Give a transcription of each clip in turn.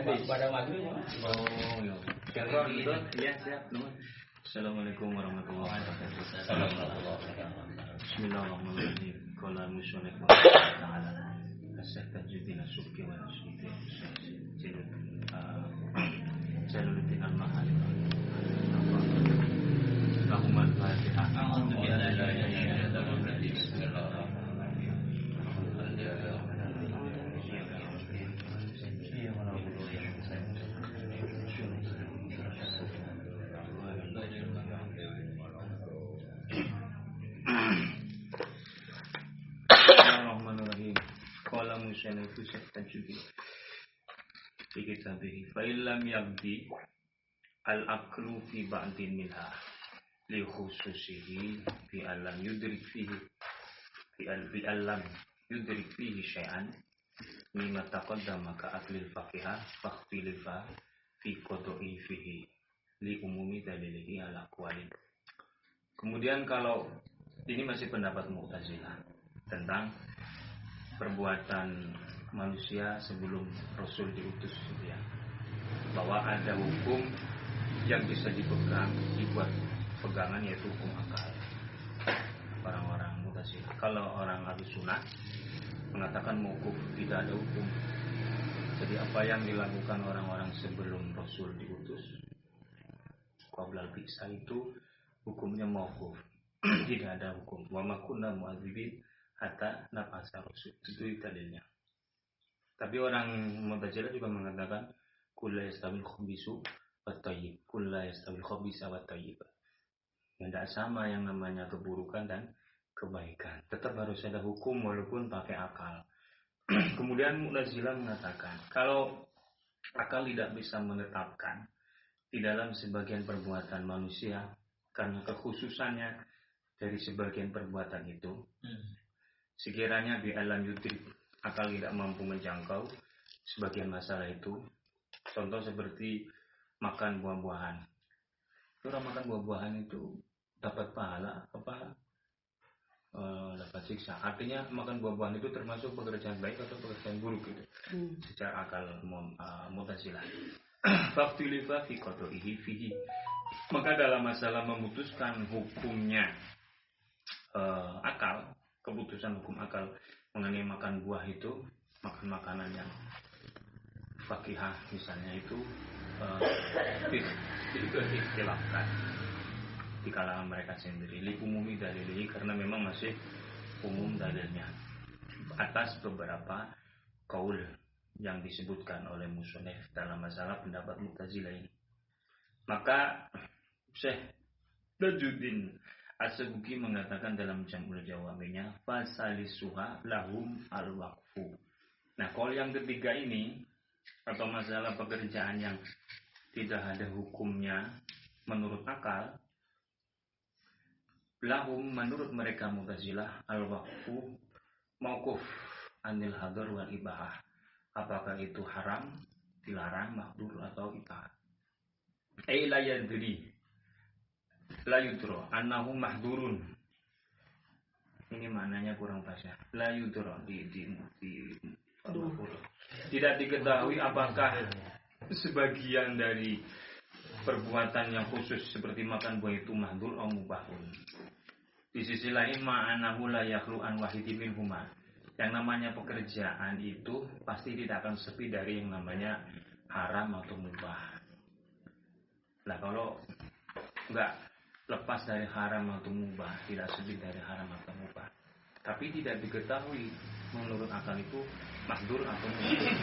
pada maghrib. Oh iya. Siapa itu? Iya siap. Assalamualaikum warahmatullahi wabarakatuh. Bismillahirrahmanirrahim. Qala musannif ta'ala as-sajidina subki wa nusbiti Jalaluddin al-Mahali. Allahumma al-Fatihah. A'udzu billahi minasyaitonir rajim. Bismillahirrahmanirrahim. Bismillahirrahmanirrahim. Qala musyana itu tajudi fi kitabih fa illam yabdi al-aqlu fi ba'din minha li khususihi fi alam yudrik fihi fi alam yudrik fihi syai'an mimma taqaddama ka aklil faqihah fakhfilifa fi qada'i fihi li umumi dalilihi ala aqwalin. Kemudian kalau ini masih pendapat Mu'tazilah tentang perbuatan manusia sebelum Rasul diutus ya. Bahwa ada hukum yang bisa dipegang, dibuat pegangan yaitu hukum akal. Orang-orang Mu'tazilah. Kalau orang Ahlus Sunnah mengatakan mauquf, tidak ada hukum. Jadi apa yang dilakukan orang-orang sebelum Rasul diutus qabla al-bi'tsah itu hukumnya mauquf. Tidak ada hukum. Wa ma kunna mu'adzibin hatta nab'atsa rasul. Itu dalilnya. Tapi orang Mu'tazilah juga mengatakan kullu yastawil khabisu wat thayyib. Kullu yastawil khabisa wat thayyib. Tidak sama yang namanya keburukan dan kebaikan. Tetap harus ada hukum walaupun pakai akal. Kemudian Mu'tazilah mengatakan kalau akal tidak bisa menetapkan di dalam sebagian perbuatan manusia karena kekhususannya dari sebagian perbuatan itu, sekiranya di alam yudrik akal tidak mampu menjangkau sebagian masalah itu. Contoh seperti makan buah-buahan. Orang makan buah-buahan itu dapat pahala apa dapat siksa. Artinya makan buah-buahan itu termasuk pekerjaan baik atau pekerjaan buruk gitu. Secara akal Mu'tazilah. Faktilifa fi qada'ihi fihi. Maka dalam masalah memutuskan hukumnya akal, keputusan hukum akal mengenai makan buah itu, makan makanan yang fakihah misalnya itu ikhtilafkan di kalangan mereka sendiri. Li umumi dalilnya karena memang masih umum dalilnya atas beberapa qaul yang disebutkan oleh musannif dalam masalah pendapat Mu'tazilah ini. Maka Syekh Tajuddin As-Subki mengatakan dalam Jam'ul Jawaminya fasalisuha lahum al-waqfu. Nah, kalau yang ketiga ini atau masalah pekerjaan yang tidak ada hukumnya menurut akal, lahum menurut mereka Mu'tazilah al-waqfu mauquf anil hadar wal ibahah. Apakah itu haram, dilarang, makruh atau ibah. La yadri la yudro annahu mahdurun. Ini maknanya kurang pas ya. La yudro tidak diketahui apakah sebagian dari perbuatan yang khusus seperti makan buah itu mahdur atau mubahun. Di sisi lain ma'anahu la yakhlu an wahidin minhuma. Yang namanya pekerjaan itu pasti tidak akan sepi dari yang namanya haram atau mubah. Nah, kalau enggak lepas dari haram atau mubah, tidak sepi dari haram atau mubah, tapi tidak diketahui menurut akal itu mahdur atau mubah.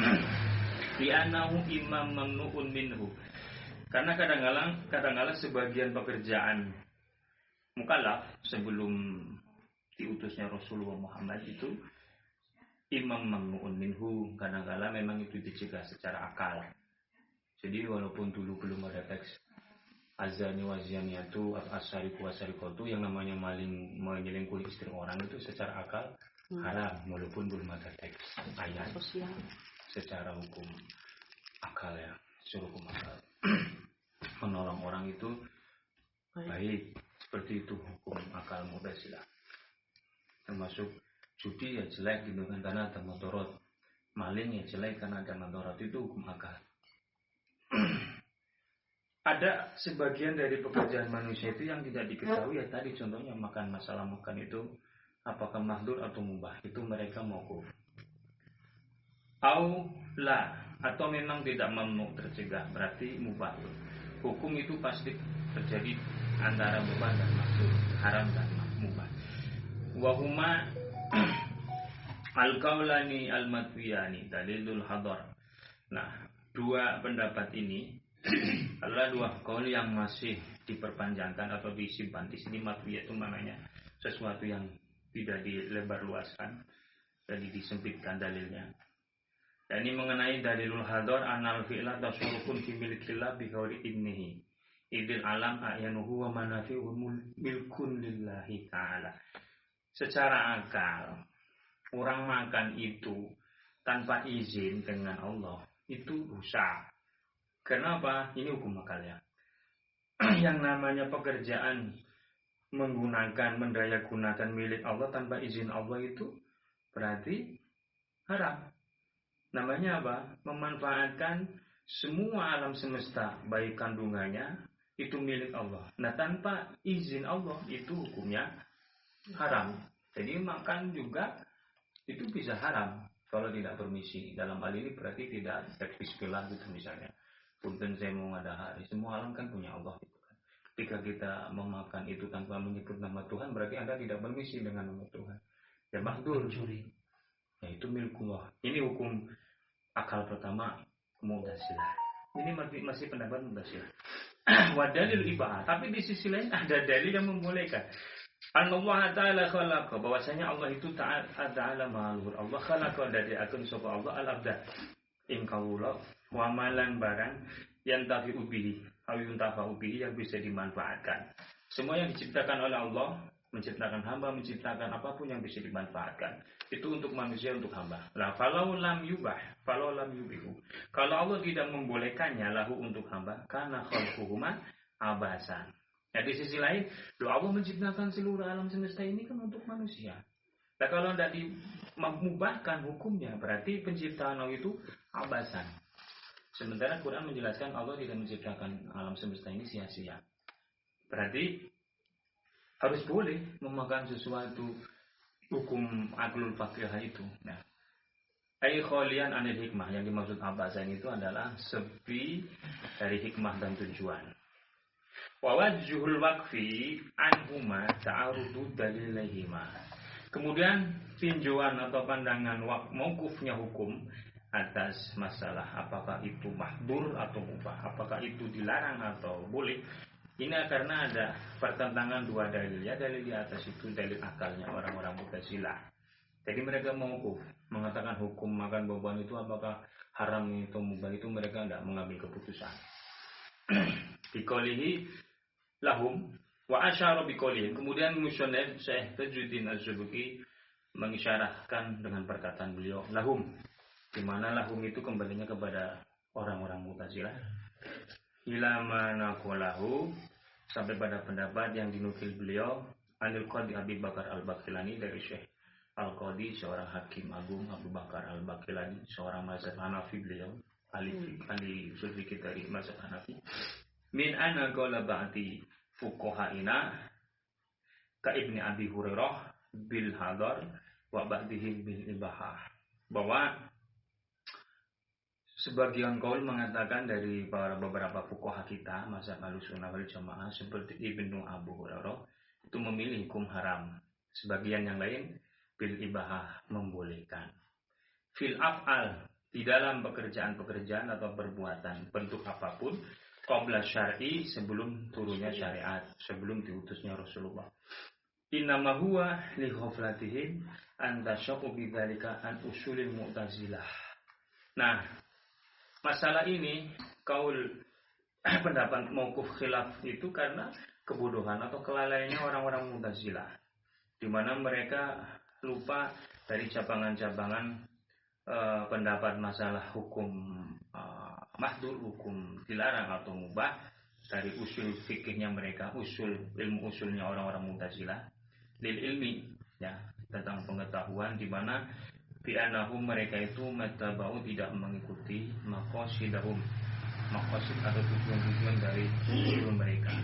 Li'annahu imam mamnu'un minhu. Karena kadang-kadang sebagian pekerjaan mukallaf sebelum diutusnya Rasulullah Muhammad itu imam mamnu'un minhu, kadang-kadang memang itu dicegah secara akal. Jadi walaupun dulu belum ada teks azani wazaniatu as-sariqu was-sariqatu yang namanya maling menyelingkuhi istri orang itu secara akal haram walaupun belum ada teks ayat sosial secara hukum akal ya, secara hukum akal. Menolong orang itu baik, seperti itu hukum akal Mu'tazilah. Termasuk judi ya jelek gitu kan karena ada mudarat, maling ya jelek karena ada mudarat, itu hukum akal. ada sebagian dari pekerjaan manusia itu yang tidak diketahui, ya tadi contohnya makan, masalah makan itu apakah mahdur atau mubah, itu mereka mauquf. Au la, atau memang tidak mamnu, tercegah, berarti mubah. Hukum itu pasti terjadi antara mubah dan mahdur, haram dan mubah. Wahuma al-qaulani al-matwiyani dalilul hadar. Nah, dua pendapat ini adalah dua qaul yang masih diperpanjangkan atau disimpan. Di sini matwiyah itu maknanya sesuatu yang tidak dilebarluaskan, jadi disempitkan dalilnya. Dan ini mengenai dalilul hadar anal fi'la tasarrufun fi milkillah bi ghairi idnihi. Idil alam a'yanuhu wa manafi'u milkun lillahi ta'ala. Secara akal, orang makan itu tanpa izin dengan Allah itu rusak. Kenapa? Ini hukum akalnya. Yang namanya pekerjaan menggunakan, mendaya gunakan milik Allah tanpa izin Allah itu berarti haram. Namanya apa? Memanfaatkan semua alam semesta, baik kandungannya, itu milik Allah. Nah, tanpa izin Allah, itu hukumnya haram. Jadi makan juga itu bisa haram kalau tidak permisi. Dalam hal ini berarti tidak bismillah gitu misalnya. Punten saya mau ngadahari, semua alam kan punya Allah. Gitu kan. Ketika kita memakan itu tanpa menyebut nama Tuhan, berarti Anda tidak permisi dengan nama Tuhan. Ya mahdur. Ya itu milik Allah. Ini hukum akal pertama Mu'tazilah. Ini masih pendapat Mu'tazilah. Wadalil ibah. Tapi di sisi lain ada dalil yang membolehkan. Allah Ta'ala khalaqa, bahwasanya Allah itu ta'ala ma'alur. Allah khalaqa dari akun sapa Allah al-abda. Ing kawula wa malan barang yang tafi ubihi, awiyun tafa ubihi yang bisa dimanfaatkan. Semua yang diciptakan oleh Allah, menciptakan hamba, menciptakan apapun yang bisa dimanfaatkan. Itu untuk manusia, untuk hamba. Lah falau lam yubihu. Kalau Allah tidak membolehkannya lahu untuk hamba, karena khalquhuma abasan. Nah, di sisi lain, Allah menciptakan seluruh alam semesta ini kan untuk manusia. Nah, kalau tidak memubahkan hukumnya, berarti penciptaan Allah itu abasan. Sementara Quran menjelaskan Allah tidak menciptakan alam semesta ini sia-sia. Berarti harus boleh memakan sesuatu hukum aklul faqih itu. Nah, ai kholian anil hikmah, yang dimaksud abasan itu adalah sepi dari hikmah dan tujuan. Wa wajhul waqfi anhuma ta'arudu dalilaihima. Kemudian tinjauan atau pandangan mauqufnya hukum atas masalah apakah itu mahdur atau mubah, apakah itu dilarang atau boleh. Ini karena ada pertentangan dua dalil. Ya, dalil di atas itu dalil akalnya orang-orang Mu'tazilah. Jadi mereka mauquf, mengatakan hukum makan buah-buahan itu apakah haram atau mubah, itu mereka tidak mengambil keputusan. Biqaulihi lahum wa asyara biqaulihim. Kemudian musannif Syekh Tajuddin Az-Zubuki mengisyaratkan dengan perkataan beliau lahum, di mana lahum itu kembalinya kepada orang-orang Mu'tazilah. Ila manaqalahu, sampai pada pendapat yang dinukil beliau Anil Qadi Abi Bakar Al-Baqilani, dari Syekh Al-Qadi, seorang hakim agung Abu Bakar Al-Baqilani, seorang mazhab Hanafi, beliau ahli usul fikih dari mazhab Hanafi. Min anna qala ba'di fuqahaina ka Ibni Abi Hurairah bil hadar wa ba'dihi bil ibahah, bahwa sebagian kaul mengatakan dari beberapa fuqaha kita mazhab Ahlussunnah wal Jamaah seperti Ibnu Abu Hurairah itu memilih hukum haram, sebagian yang lain bil ibahah, membolehkan. Fil af'al, di dalam pekerjaan-pekerjaan atau perbuatan bentuk apapun, qabla syar'i, sebelum turunnya syariat, sebelum diutusnya Rasulullah. Innama huwa li ghaflatihim an tasyaqu bidzalika an usulil Mu'tazilah. Nah, masalah ini kaul pendapat mauquf khilaf itu karena kebodohan atau kelalaiannya orang-orang Mu'tazilah, di mana mereka lupa dari cabangan-cabangan pendapat masalah hukum mahdur, hukum dilarang atau mubah, dari usul fikihnya mereka, ilmu usulnya orang-orang Mu'tazilah, lil ilmi, ya, tentang pengetahuan, di mana bi'anahum, mereka itu matabau, tidak mengikuti maqasidahum, maqasid atau tujuan-tujuan dari Rasul mereka.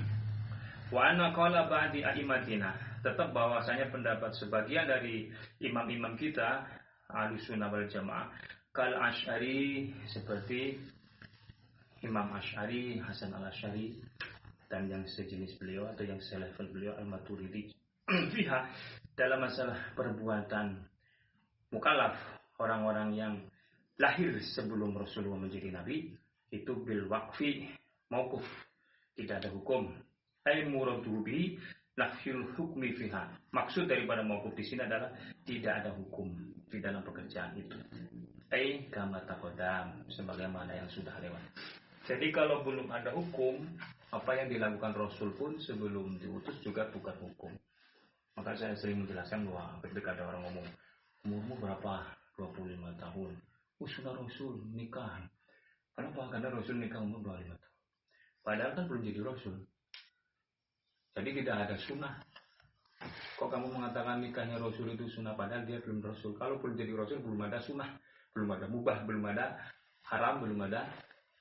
Wa anna qala ba'di a'immatina, tetap bahwasanya pendapat sebagian dari imam-imam kita Ahlussunnah wal Jamaah kal Asy'ari, seperti Imam Asy'ari, Hasan al-Asy'ari, dan yang sejenis beliau atau yang selevel beliau Al-Maturidi fiha, dalam masalah perbuatan mukallaf, orang-orang yang lahir sebelum Rasulullah menjadi nabi, itu bil waqfi, mauquf, tidak ada hukum. Ai muraduhu bi nafyul hukmi fiha. Maksud daripada mauquf di sini adalah tidak ada hukum di dalam pekerjaan itu. Ai kama taqaddam, sebagaimana yang sudah lewat. Jadi kalau belum ada hukum, apa yang dilakukan Rasul pun sebelum diutus juga bukan hukum. Maka saya sering menjelaskan bahwa ketika ada orang ngomong, umurmu berapa? 25 tahun. Sunnah Rasul nikah. Kenapa? Karena Rasul nikah umur 25 tahun. Padahal kan belum jadi Rasul. Jadi tidak ada sunnah. Kok kamu mengatakan nikahnya Rasul itu sunnah, padahal dia belum Rasul? Kalau belum jadi Rasul belum ada sunnah, belum ada mubah, belum ada haram, belum ada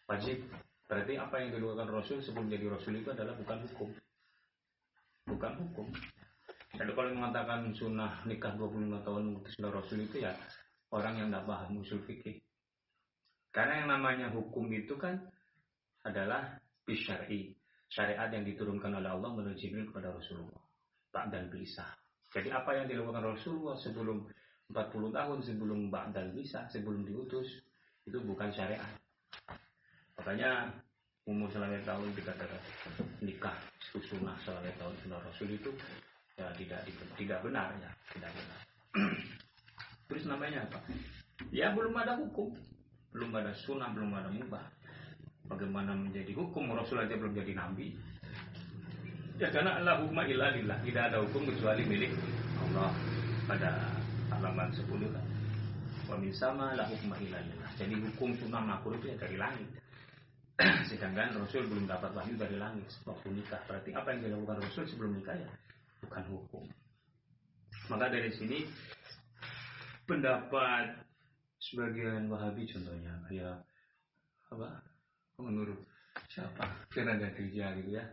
wajib. Berarti apa yang dilakukan Rasul sebelum jadi Rasul itu adalah bukan hukum. Bukan hukum. Jadi kalau mengatakan sunnah nikah 25 tahun mengikuti sunnah Rasul itu ya orang yang tidak paham usul fikih. Karena yang namanya hukum itu kan adalah bisyar'i, syariat yang diturunkan oleh Allah melalui Jibril kepada Rasulullah ba'dal bisah. Jadi apa yang dilakukan Rasulullah sebelum 40 tahun sebelum ba'dal bisah, sebelum diutus, itu bukan syariat. Makanya umur selama tahun dikatakan nikah itu sunnah selama tahun sunnah Rasul itu ya tidak benar ya, tidak benar. Terus namanya apa? Ya belum ada hukum, belum ada sunnah, belum ada mubah. Bagaimana menjadi hukum? Rasul aja belum jadi nabi. Ya karena Allah hukma illa lillah, tidak ada hukum kecuali milik Allah. Pada halaman 10 kan. Wa min sama la hukma illa lillah. Jadi hukum sunnah makruh itu ya dari langit. Sedangkan Rasul belum dapat wahyu dari langit waktu nikah. Berarti apa yang dilakukan Rasul sebelum nikah ya bukan hukum. Maka dari sini pendapat sebagian Wahabi contohnya ya apa? Menurut siapa? Firanda Dirja gitu ya.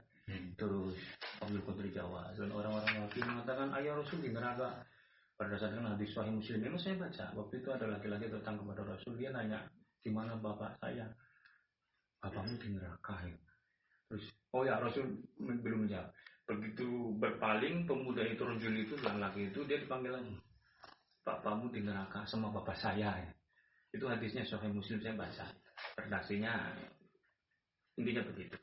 Terus Abdul Qadir Jawa dan orang-orang Wahabi mengatakan ayah Rasul di neraka berdasarkan hadis Sahih Muslim. Memang saya baca waktu itu ada laki-laki datang kepada Rasul, dia nanya di mana bapak saya? Bapakmu di neraka ya. Terus oh ya Rasul belum menjawab. Begitu berpaling pemuda itu rojul itu laki itu dia dipanggil lagi. Bapakmu di neraka sama bapak saya ya. Itu hadisnya Sahih Muslim, saya baca. Redaksinya intinya begitu.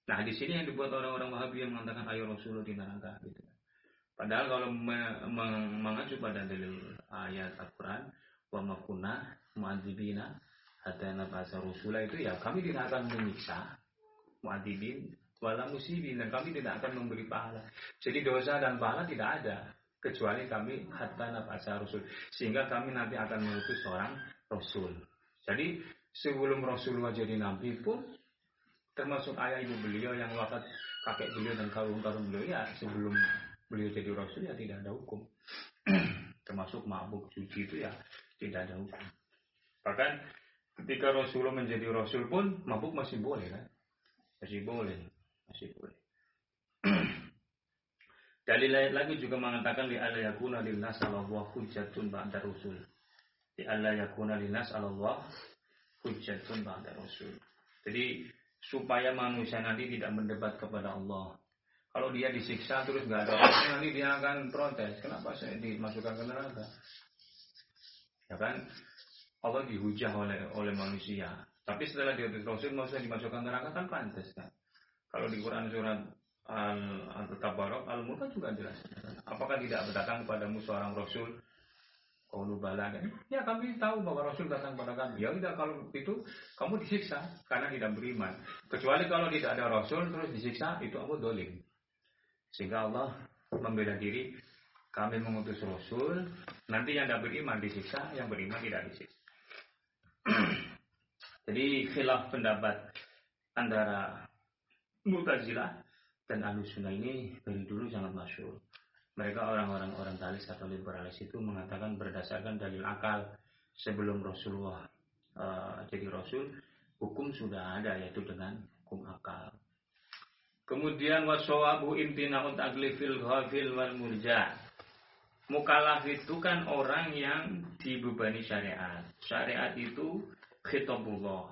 Nah di sini yang dibuat orang-orang Wahabi yang mengatakan ayo Rasulullah di neraka gitu. Padahal kalau mengacu pada dalil ayat Al-Quran wa makunna mu'adzibina hatta nab'atsa rasula, itu ya kami tidak akan menyiksa mu'adzibin wala musibin, dan kami tidak akan memberi pahala. Jadi dosa dan pahala tidak ada kecuali kami hatta nab'atsa rasul, sehingga kami nanti akan mengutus seorang Rasul. Jadi sebelum Rasulullah jadi Nabi pun, termasuk ayah ibu beliau yang wafat, kakek beliau dan karung-karung beliau, ya sebelum beliau jadi Rasul ya tidak ada hukum. Termasuk mabuk suci itu ya tidak ada hukum. Bahkan ketika Rasulullah menjadi Rasul pun mabuk masih boleh kan? Masih boleh. Dalil lain lagi juga mengatakan li alla yakuna linnas 'ala Allah hujjatun ba'da rusul. Alla yakuna linnas 'ala Allah hujjatun ba'da rasul. Jadi supaya manusia nanti tidak mendebat kepada Allah. Kalau dia disiksa terus nggak ada rasul, nanti dia akan protes. Kenapa saya dimasukkan ke neraka? Ya kan? Allah dihujah oleh manusia. Tapi setelah diutus Rasul manusia dimasukkan neraka kan pantas kan? Kalau di Quran surat Al-Tabarok, Al-Mulk juga jelas. Apakah tidak datang kepadamu seorang Rasul? Qaulu bala kan? Ya kami tahu bahwa Rasul datang pada kami. Ya udah kalau itu kamu disiksa karena tidak beriman. Kecuali kalau tidak ada Rasul terus disiksa, itu aku dolim. Sehingga Allah membela diri, kami mengutus Rasul, nanti yang tidak beriman disiksa, yang beriman tidak disiksa. Jadi khilaf pendapat antara Mu'tazilah dan Ahlussunnah ini dari dulu sangat masyhur. Mereka orang-orang orientalis atau liberalis itu mengatakan berdasarkan dalil akal sebelum Rasulullah jadi Rasul, hukum sudah ada, yaitu dengan hukum akal. Kemudian wasawabu imtina'u taklifil ghafil wal murja. Mukallaf itu kan orang yang dibebani syariat. Syariat itu khitabullah,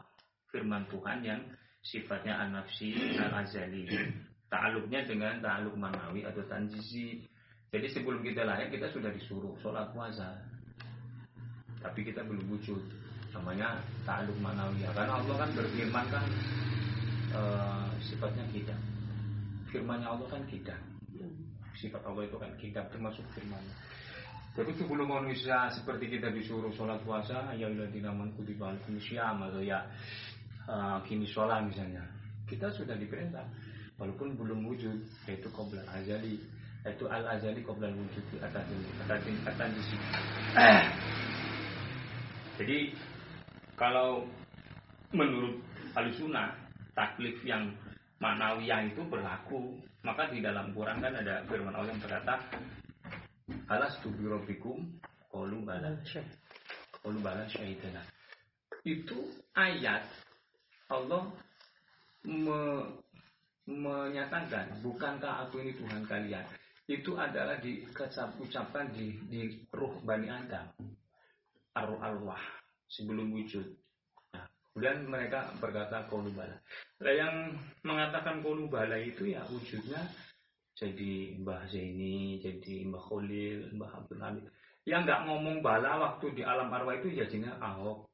firman Tuhan yang sifatnya an-nafsi al-azali. Ta'aluknya dengan ta'aluk manawi atau tanjizi. Jadi sebelum kita lahir kita sudah disuruh sholat puasa, tapi kita belum wujud. Namanya ta'aluk manawi. Karena Allah kan berfirman kan sifatnya kita. Firmannya Allah kan kita. Sifat Allah itu kan kita, termasuk firman-Nya. Jadi sebelum manusia seperti kita disuruh sholat puasa, ya alladzina amanu kutiba alaikumus syiyam atau ya kini sholat misalnya, kita sudah diperintah walaupun belum wujud, yaitu qoblal azali, yaitu al azali qoblal wujud atas di sini. Jadi kalau menurut Ahlussunnah taklif yang ma'nawiyah itu berlaku, maka di dalam Quran kan ada firman Allah yang berkata alastu bi rabbikum qalu bala syahidana. Itu ayat Allah menyatakan bukankah aku ini Tuhan kalian. Itu adalah ucapan di ruh Bani Adam, arwah sebelum wujud. Nah, kemudian mereka berkata qalu bala. Nah, yang mengatakan qalu bala itu ya wujudnya jadi Mbah Zaini, jadi Mbah Khalil, Mbah Abdul Hamid. Yang nggak ngomong bala waktu di alam arwah itu jadinya Ahok,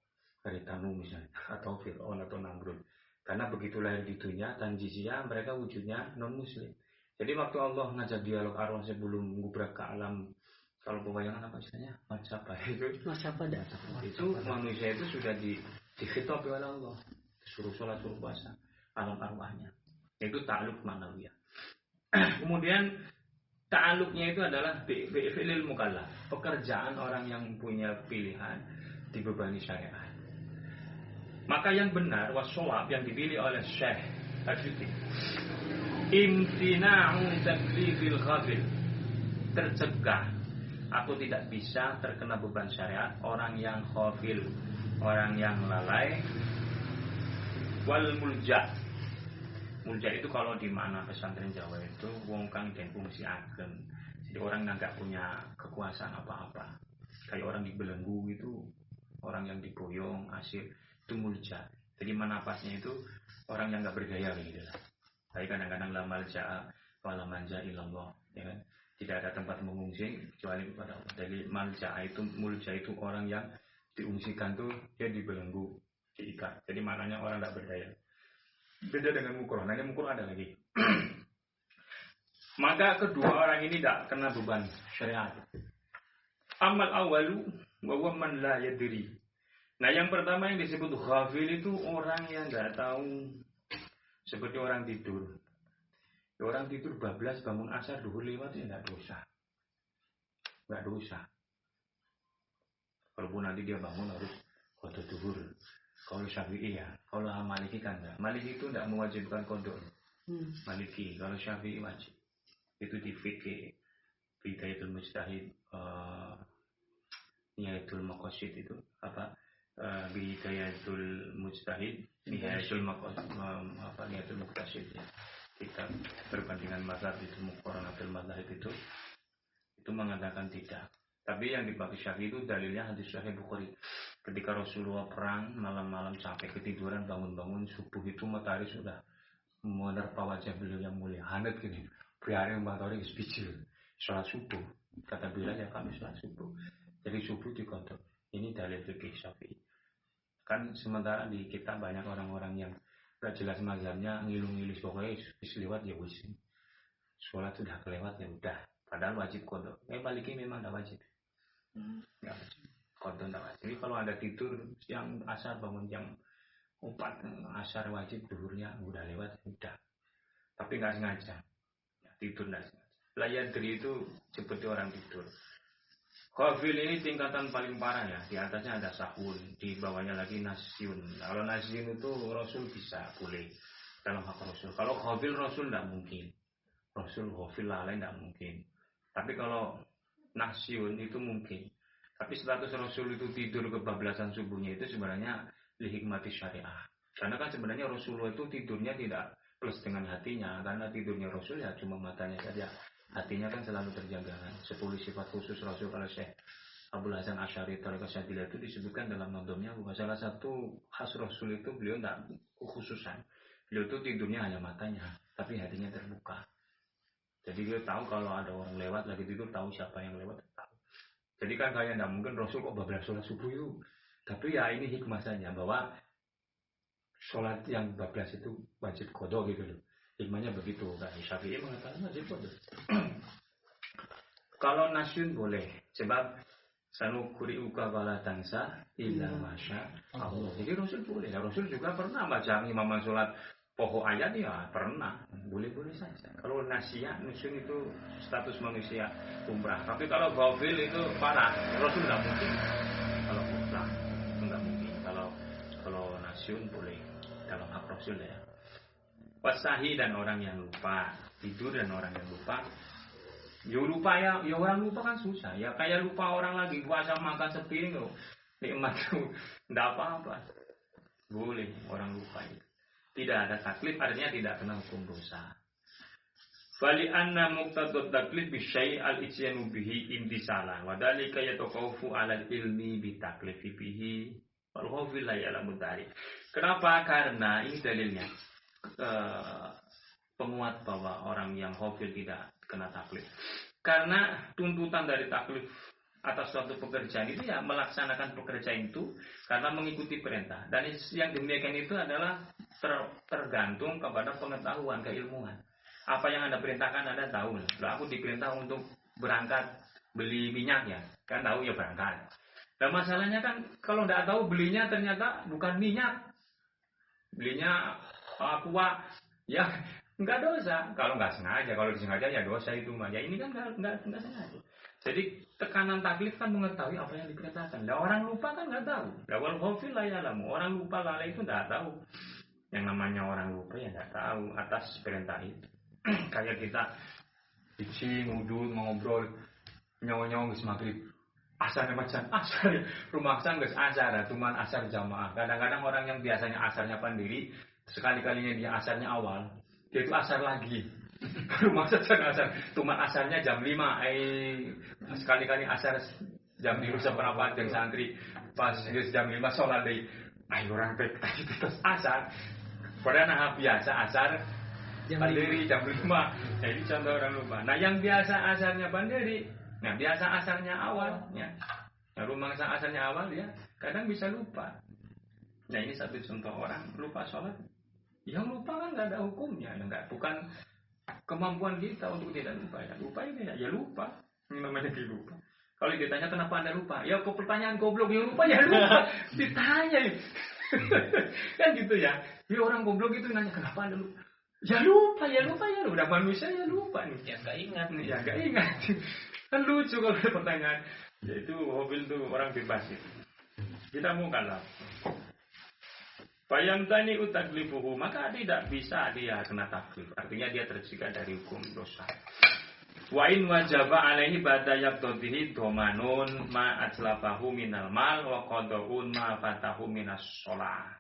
Haritanu misalnya, atau Fir'aun atau Namrud. Karena begitu lahir di dunia, tanjiziyah, mereka wujudnya non-muslim. Jadi waktu Allah ngajak dialog arwah sebelum ngubrak ke alam, kalau pewayangan apa istilahnya? Macapa itu? Macapa datang. Itu manusia itu sudah dikhitab oleh Allah. Suruh sholat, suruh puasa, alam arwahnya. Itu ta'aluk ma'nawiyah. Kemudian ta'aluknya itu adalah fi'lil mukallaf, pekerjaan orang yang punya pilihan dibebani syariat. Maka yang benar wasshawab yang dipilih oleh Syekh Al-Syuti, imtina'u taklifil ghafil, tercegah atau tidak bisa terkena beban syariat orang yang ghafil, orang yang lalai, wal mulja. Mulja itu kalau di mana pesantren Jawa itu wong kang den fungsi ageng. Jadi orang yang nggak punya kekuasaan apa-apa. Kayak orang dibelenggu itu, orang yang diboyong, asir, itu mulja. Jadi manapasnya itu orang yang nggak berdaya gitu lah. Tapi kadang-kadang la malja wala manja illallah, ya kan? Tidak ada tempat mengungsi kecuali kepada Allah. Jadi mulja itu orang yang diungsikan tuh dia dibelenggu, diikat. Jadi maknanya orang nggak berdaya. Beda dengan mukroh. Nanti mukroh ada lagi. Maka kedua orang ini tidak kena beban syariat. Amal awalu wa man la yadri. Nah, yang pertama yang disebut ghafil itu orang yang tidak tahu, seperti orang tidur. Orang tidur bablas bangun asar duhur lewat ya tidak dosa. Tidak dosa. Walaupun nanti dia bangun harus qada duhur. Kalau Syafi'i ya, kalau Maliki kan enggak. Maliki itu tidak mewajibkan qada. Maliki, kalau Syafi'i wajib. Itu di fikih Bidayatul Mujtahid, Nihayatul Maqasid itu apa? Bidayatul Mujtahid, Nihayatul Maqasid, Nihayatul Muqtasid ya. Kita perbandingan mazhab itu Muqaranatul Madzhab itu mengatakan tidak. Tapi yang dipakai Syafi'i itu dalilnya hadis Sahih Bukhari. Ketika Rasulullah perang malam-malam sampai ketiduran, bangun-bangun subuh itu matahari sudah menerpa wajah beliau yang mulia. Hangat gini. Biarin matahari sebijil. Sholat subuh. Kata Bilal ya kami sholat subuh. Jadi subuh dikodok. Ini dalil fikih Syafi'i. Kan sementara di kita banyak orang-orang yang gak jelas mazhabnya, ngilu-ngilis pokoknya lewat ya wis. Sholat sudah kelewat ya udah. Padahal wajib kodok. Maliki memang tidak wajib. Nggak wajib. Kodok tidak wajib. Jadi kalau ada tidur siang asar bangun jam 4 asar wajib, duhurnya udah lewat udah. Tapi nggak sengaja. Ya, tidur nggak sengaja. Layadri itu seperti orang tidur. Ghafil ini tingkatan paling parah ya. Di atasnya ada sahun, di bawahnya lagi nasyun. Kalau nasyun itu Rasul bisa boleh dalam hak Rasul. Kalau ghafil Rasul tidak mungkin. Rasul ghafil lalai tidak mungkin. Tapi kalau nasyun itu mungkin. Tapi status Rasul itu tidur kebablasan subuhnya itu sebenarnya lihikmati syariah. Karena kan sebenarnya Rasulullah itu tidurnya tidak plus dengan hatinya, karena tidurnya Rasul ya cuma matanya saja, hatinya kan selalu terjaga kan. 10 sifat khusus Rasul kalau Syekh Abdul Hasan Asy'ari Thariqah Syadziliyah itu disebutkan dalam nazamnya bahwa salah satu khas Rasul itu beliau tidak kekhususan. Beliau itu tidurnya hanya matanya, tapi hatinya terbuka. Jadi dia tahu kalau ada orang lewat lagi tidur, tahu siapa yang lewat, tahu. Jadi kan kayak tidak mungkin Rasul kok bablas sholat subuh itu. Tapi ya ini hikmah saja bahwa sholat yang bablas itu wajib qadha gitu loh. Hikmahnya begitu. Kan Syafi'i mengatakan wajib qadha. Kalau nasyun boleh, sebab sanukuri uka wala tansa illa masya Allah. Jadi Rasul boleh. Ya, Rasul juga pernah baca imam sholat pokok ayat ya pernah, boleh-boleh saja. Kalau nasia, nusyun itu status manusia umrah. Tapi kalau ghafil itu parah. Rasul tidak mungkin. Kalau umrah itu tidak mungkin. Kalau nasyun boleh dalam hak Rasul ya. Wasahi dan orang yang lupa, tidur dan orang yang lupa. Ya lupa ya orang lupa kan susah. Ya kayak lupa orang lagi puasa makan sepiring loh. Nikmat tuh enggak apa-apa. Boleh orang lupa itu. Tidak ada taklif, artinya tidak kena hukum dosa. Fali anna muqtadut taklif bi syai' al-isyanu bihi imtisalan wa dzalika yataqawfu 'ala al-ilmi bi taklifi bihi wal ghafil la ya'lamu dzalik. Kenapa? Karena ini dalilnya penguat bahwa orang yang ghafil tidak kena taklif. Karena tuntutan dari taklif atas suatu pekerjaan itu ya melaksanakan pekerjaan itu karena mengikuti perintah. Dan yang demikian itu adalah tergantung kepada pengetahuan, keilmuan. Apa yang Anda perintahkan Anda tahu. Loh, aku diperintah untuk berangkat beli minyak ya, kan tahu ya berangkat. Dan masalahnya kan kalau tidak tahu belinya ternyata bukan minyak, belinya aqua, ya nggak dosa. Kalau nggak sengaja, kalau disengaja ya dosa itu mah. Ya ini kan nggak sengaja. Jadi tekanan taklif kan mengetahui apa yang diperintahkan. Nah, orang lupa kan nggak tahu. Wal ghafil la ya'lamu. Orang lupa lalai itu nggak tahu. Yang namanya orang lupa ya nggak tahu atas perintah itu. Kayak kita biji ngudut ngobrol nyawa-nyawa nggak maghrib. Asarnya macam asar rumah sang nggak asar, cuman asar jamaah. Kadang-kadang orang yang biasanya asarnya pandiri sekali-kalinya dia asarnya awal, dia itu asar lagi. Rumah saja asar, cuma asarnya jam 5. Sekali-kali asar jam 5 seberapa yang santri pas jam 5 sholat deh. Ayo orang tadi terus asar. Padahal nah biasa asar pandiri jam 5. Nah ini contoh orang lupa. Nah yang biasa asarnya pandiri, nah biasa asarnya awal, ya. Nah rumah asarnya awal ya, kadang bisa lupa. Nah ini satu contoh orang lupa sholat. Yang lupa kan nggak ada hukumnya, nggak bukan kemampuan kita untuk tidak lupa ya. Lupa ini ya lupa. Ini namanya lupa. Kalau ditanya kenapa Anda lupa? Ya kok pertanyaan goblok ya lupa ya lupa. Ditanya ya. Kan gitu ya. Ya orang goblok itu nanya kenapa Anda lupa? Ya lupa. Udah manusia ya lupa nih. Ya nggak ingat. Ya nggak ingat. Kan lucu kalau ada pertanyaan. Ya itu mobil tuh orang bebas itu. Kita mau kalah. Fayamtani utaklifuhu, maka tidak bisa dia kena taklif. Artinya dia tercegah dari hukum dosa. Wa in wajaba alaihi ba'da yaqdihi domanun ma atlafahu minal mal wa qadaun ma fatahu minas shalah.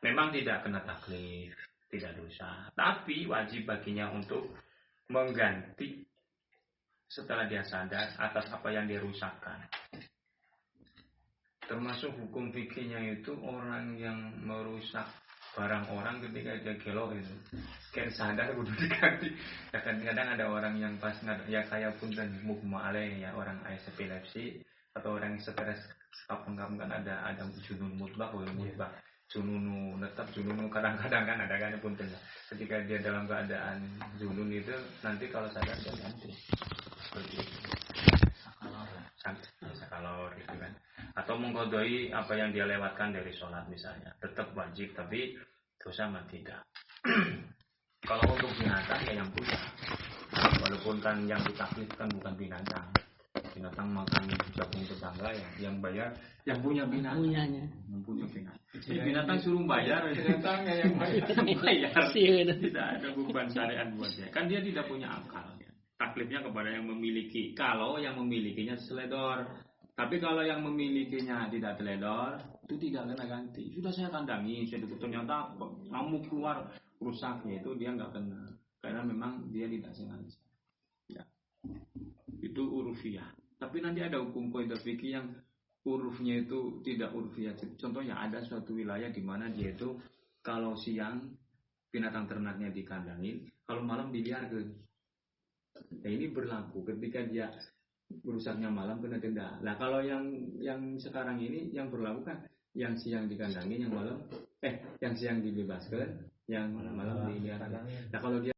Memang tidak kena taklif, tidak dosa, tapi wajib baginya untuk mengganti setelah dia sadar atas apa yang dia rusakkan. Termasuk hukum fikihnya itu orang yang merusak barang orang ketika dia gelo itu kan sadar udah diganti. Ya kadang-kadang ada orang yang pas ya kayak pun dan mughma alaih ya, orang epilepsi atau orang yang stres kapan kan ada junun mutlak atau mutlak jununu netap jununu kadang-kadang kan ada kan pun ketika dia dalam keadaan junun itu nanti kalau sadar dia ganti seperti itu. Sakalor gitu kan, atau mengkodoi apa yang dia lewatkan dari sholat misalnya, tetap wajib tapi dosa mah tidak. Kalau untuk binatang ya yang punya, walaupun kan yang ditaklifkan bukan binatang makan jagung tetangga ya, yang bayar yang punya binatang, yang punya binatang. Jadi binatang suruh bayar, binatangnya yang bayar. Tidak ada beban syariat buat dia, kan dia tidak punya akal. Taklifnya kepada yang memiliki. Kalau yang memilikinya seledor, Tapi kalau yang memilikinya tidak teledor, itu tidak kena ganti. Sudah saya kandangi, saya duduk, ternyata ngamuk keluar rusaknya, itu dia nggak kena, karena memang dia tidak sengaja. Ya, itu urufiah. Tapi nanti ada hukum kaidah fikih yang hurufnya itu tidak urufiah. Contohnya ada suatu wilayah di mana dia itu kalau siang binatang ternaknya dikandangin, kalau malam dibiarkan. Nah ini berlaku ketika dia rusaknya malam kena denda. Nah kalau yang sekarang ini yang berlaku kan yang siang dikandangin, yang malam yang siang dibebaskan, yang malam dibiarkan. Nah kalau dia